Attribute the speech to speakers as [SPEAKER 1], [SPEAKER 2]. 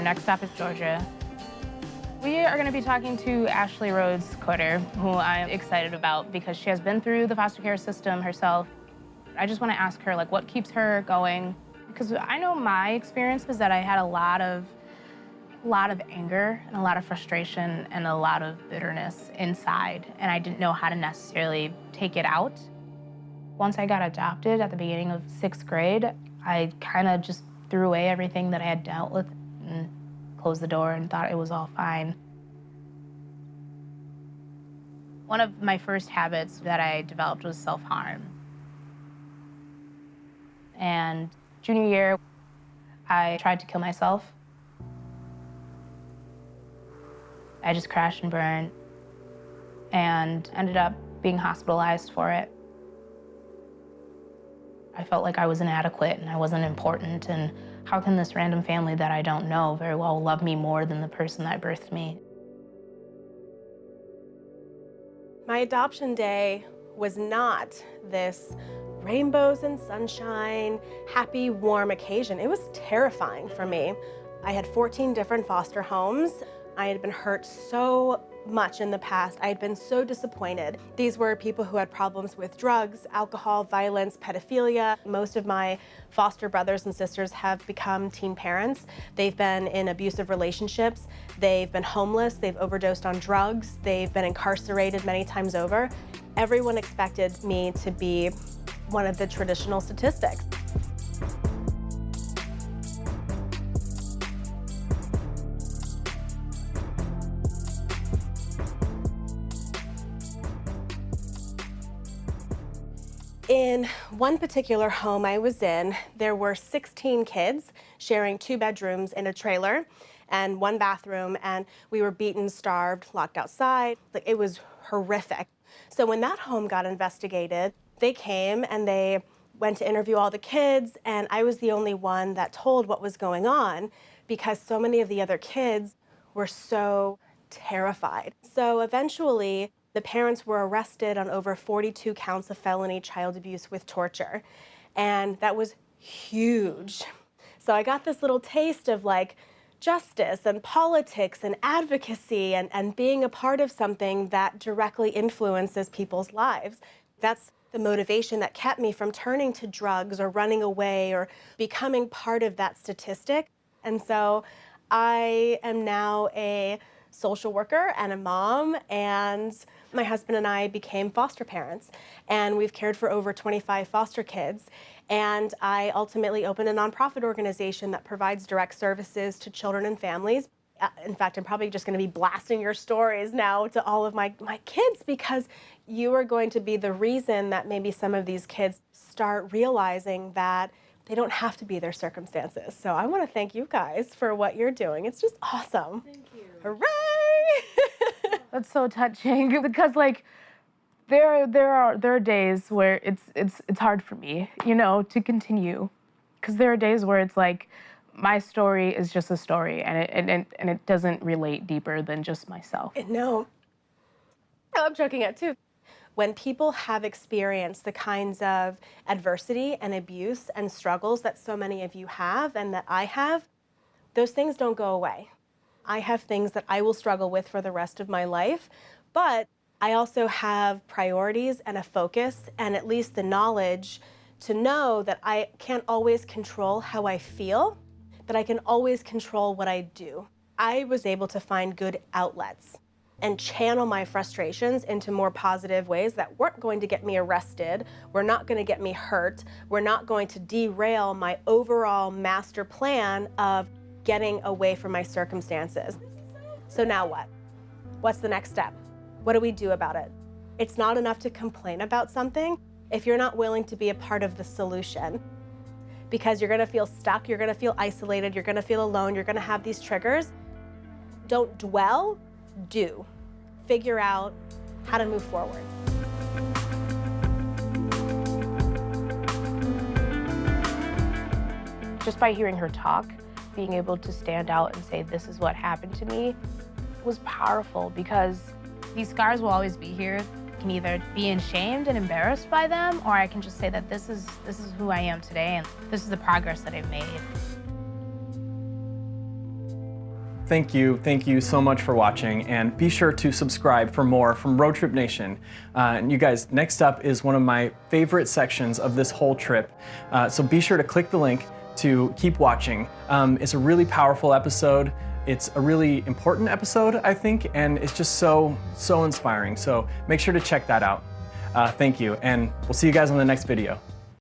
[SPEAKER 1] Our next stop is Georgia. We are going to be talking to Ashley Rhodes-Courter, who I'm excited about because she has been through the foster care system herself. I just want to ask her, like, what keeps her going? Because I know my experience was that I had a lot of anger and a lot of frustration and a lot of bitterness inside, and I didn't know how to necessarily take it out. Once I got adopted at the beginning of 6th grade, I kind of just threw away everything that I had dealt with and closed the door and thought it was all fine. One of my first habits that I developed was self-harm. And junior year, I tried to kill myself. I just crashed and burned and ended up being hospitalized for it. I felt like I was inadequate and I wasn't important, and how can this random family that I don't know very well love me more than the person that birthed me?
[SPEAKER 2] My adoption day was not this rainbows and sunshine, happy, warm occasion. It was terrifying for me. I had 14 different foster homes. I had been hurt so much in the past. I had been so disappointed. These were people who had problems with drugs, alcohol, violence, pedophilia. Most of my foster brothers and sisters have become teen parents. They've been in abusive relationships. They've been homeless. They've overdosed on drugs. They've been incarcerated many times over. Everyone expected me to be one of the traditional statistics. In one particular home I was in, there were 16 kids sharing 2 bedrooms in a trailer and 1 bathroom, and we were beaten, starved, locked outside. Like, it was horrific. So when that home got investigated, they came and they went to interview all the kids, and I was the only one that told what was going on because so many of the other kids were so terrified. So eventually, the parents were arrested on over 42 counts of felony child abuse with torture, and that was huge. So I got this little taste of like justice and politics and advocacy and being a part of something that directly influences people's lives. That's the motivation that kept me from turning to drugs or running away or becoming part of that statistic. And so I am now a social worker and a mom, and my husband and I became foster parents, and we've cared for over 25 foster kids. And I ultimately opened a nonprofit organization that provides direct services to children and families. In fact, I'm probably just going to be blasting your stories now to all of my kids, because you are going to be the reason that maybe some of these kids start realizing that they don't have to be their circumstances. So I want to thank you guys for what you're doing. It's just awesome.
[SPEAKER 3] Thank you.
[SPEAKER 2] Hooray!
[SPEAKER 1] That's so touching because, like, there are days where it's hard for me, you know, to continue, because there are days where it's like my story is just a story and it doesn't relate deeper than just myself.
[SPEAKER 2] No, I'm joking at too. When people have experienced the kinds of adversity and abuse and struggles that so many of you have and that I have, those things don't go away. I have things that I will struggle with for the rest of my life, but I also have priorities and a focus and at least the knowledge to know that I can't always control how I feel, but I can always control what I do. I was able to find good outlets and channel my frustrations into more positive ways that weren't going to get me arrested, were not going to get me hurt, were not going to derail my overall master plan of getting away from my circumstances. So now what? What's the next step? What do we do about it? It's not enough to complain about something if you're not willing to be a part of the solution, because you're going to feel stuck, you're going to feel isolated, you're going to feel alone, you're going to have these triggers. Don't dwell, do. Figure out how to move forward.
[SPEAKER 1] Just by hearing her talk, being able to stand out and say, this is what happened to me, was powerful, because these scars will always be here. I can either be ashamed and embarrassed by them, or I can just say that this is who I am today, and this is the progress that I've made.
[SPEAKER 3] Thank you so much for watching, and be sure to subscribe for more from Roadtrip Nation. And you guys, next up is one of my favorite sections of this whole trip, so be sure to click the link to keep watching. It's a really powerful episode. It's a really important episode, I think, and it's just so inspiring. So make sure to check that out. Thank you, and we'll see you guys on the next video.